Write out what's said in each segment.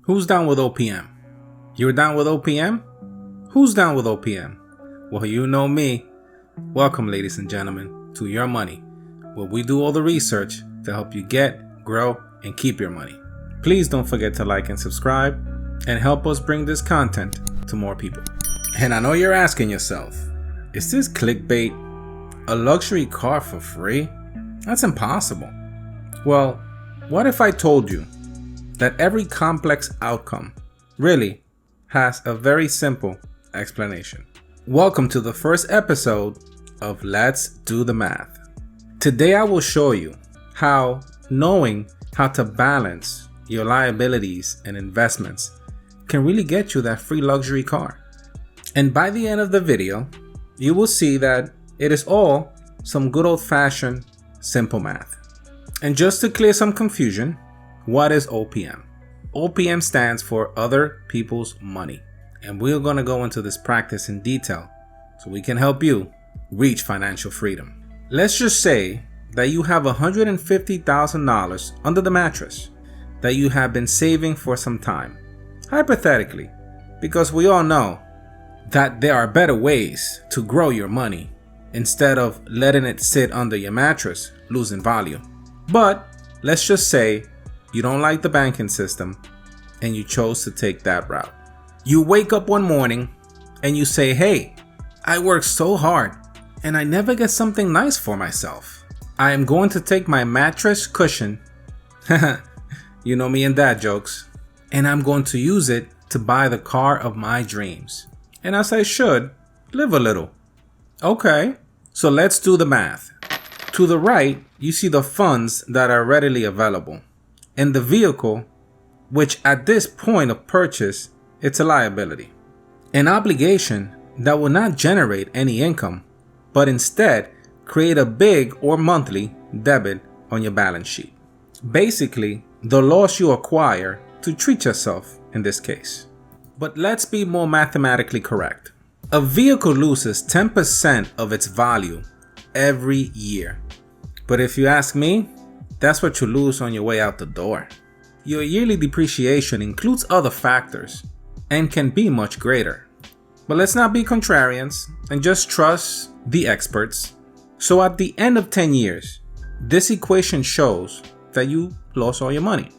Who's down with OPM? You're down with OPM? Who's down with OPM? Well, you know me. Welcome, ladies and gentlemen, to Your Money, where we do all the research to help you get, grow, and keep your money. Please don't forget to like and subscribe and help us bring this content to more people. And I know you're asking yourself, is this clickbait? A luxury car for free? That's impossible. Well, what if I told you that every complex outcome really has a very simple explanation? Welcome to the first episode of Let's Do the Math. Today I will show you how knowing how to balance your liabilities and investments can really get you that free luxury car. And by the end of the video, you will see that it is all some good old-fashioned simple math. And just to clear some confusion, what is OPM? OPM stands for Other People's Money. And we're going to go into this practice in detail so we can help you reach financial freedom. Let's just say that you have $150,000 under the mattress that you have been saving for some time. Hypothetically, because we all know that there are better ways to grow your money instead of letting it sit under your mattress, losing value. But let's just say you don't like the banking system and you chose to take that route. You wake up one morning and you say, hey, I work so hard and I never get something nice for myself. I am going to take my mattress cushion, you know me and dad jokes, and I'm going to use it to buy the car of my dreams. And as I should, live a little. Okay, so let's do the math. To the right, you see the funds that are readily available, and the vehicle, which at this point of purchase, it's a liability. An obligation that will not generate any income, but instead create a big or monthly debit on your balance sheet. Basically, the loss you acquire to treat yourself in this case. But let's be more mathematically correct. A vehicle loses 10% of its value every year. But if you ask me, that's what you lose on your way out the door. Your yearly depreciation includes other factors and can be much greater. But let's not be contrarians and just trust the experts. So at the end of 10 years, this equation shows that you lost all your money.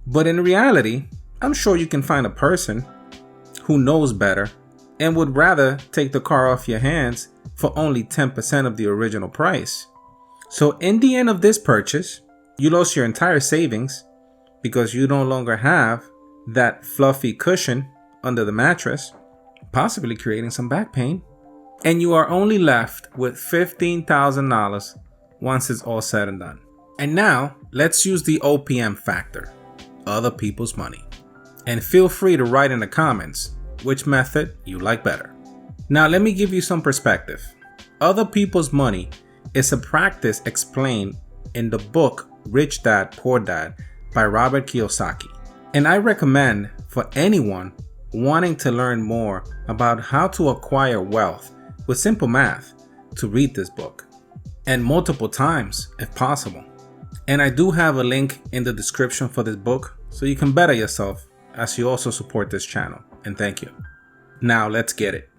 But in reality, I'm sure you can find a person who knows better and would rather take the car off your hands for only 10% of the original price. So in the end of this purchase, you lost your entire savings because you no longer have that fluffy cushion under the mattress, possibly creating some back pain. And you are only left with $15,000 once it's all said and done. And now let's use the OPM factor, other people's money. And feel free to write in the comments which method you like better. Now let me give you some perspective. Other people's money is a practice explained in the book Rich Dad, Poor Dad by Robert Kiyosaky. And I recommend for anyone wanting to learn more about how to acquire wealth with simple math to read this book, and multiple times if possible. And I do have a link in the description for this book so you can better yourself as you also support this channel, and thank you. Now let's get it.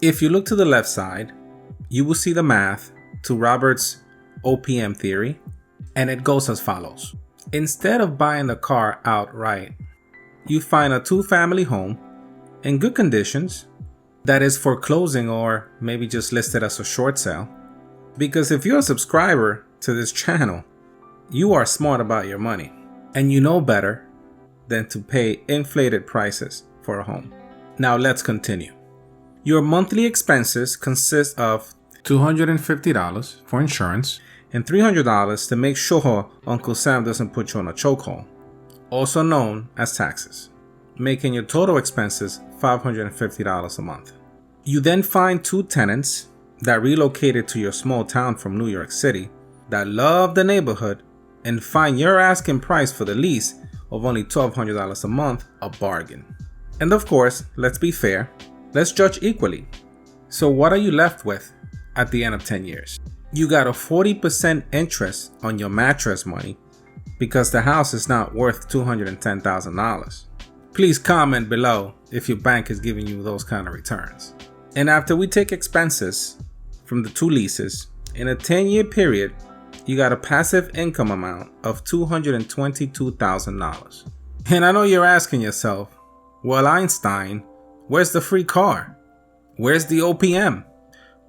If you look to the left side, you will see the math to Robert's OPM theory, and it goes as follows. Instead of buying the car outright, you find a 2-family home in good conditions that is for closing or maybe just listed as a short sale. Because if you're a subscriber to this channel, you are smart about your money and you know better than to pay inflated prices for a home. Now let's continue. Your monthly expenses consist of $250 for insurance and $300 to make sure Uncle Sam doesn't put you on a chokehold, also known as taxes, making your total expenses $550 a month. You then find 2 tenants that relocated to your small town from New York City that love the neighborhood and find your asking price for the lease of only $1,200 a month a bargain. And of course, let's be fair, let's judge equally. So what are you left with at the end of 10 years? You got a 40% interest on your mattress money because the house is not worth $210,000. Please comment below if your bank is giving you those kind of returns. And after we take expenses from the 2 leases, in a 10-year period, you got a passive income amount of $222,000. And I know you're asking yourself, well, Einstein, where's the free car? Where's the OPM?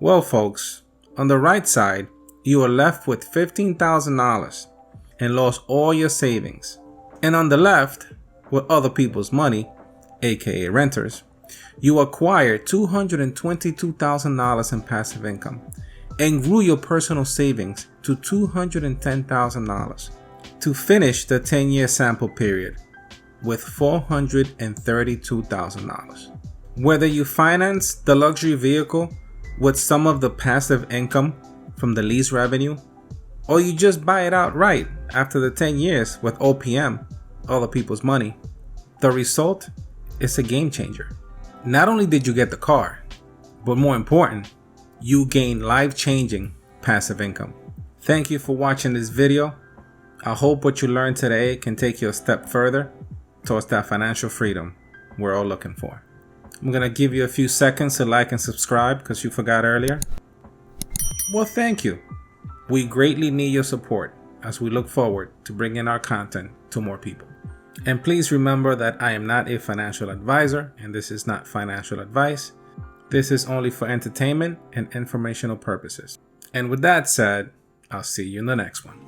Well, folks, on the right side, you are left with $15,000 and lost all your savings. And on the left, with other people's money, aka renters, you acquired $222,000 in passive income and grew your personal savings to $210,000 to finish the 10-year sample period with $432,000. Whether you finance the luxury vehicle with some of the passive income from the lease revenue, or you just buy it outright after the 10 years with OPM, other people's money, the result is a game changer. Not only did you get the car, but more important, you gain life-changing passive income. Thank you for watching this video. I hope what you learned today can take you a step further towards that financial freedom we're all looking for. I'm going to give you a few seconds to like and subscribe because you forgot earlier. Well, thank you. We greatly need your support as we look forward to bringing our content to more people. And please remember that I am not a financial advisor and this is not financial advice. This is only for entertainment and informational purposes. And with that said, I'll see you in the next one.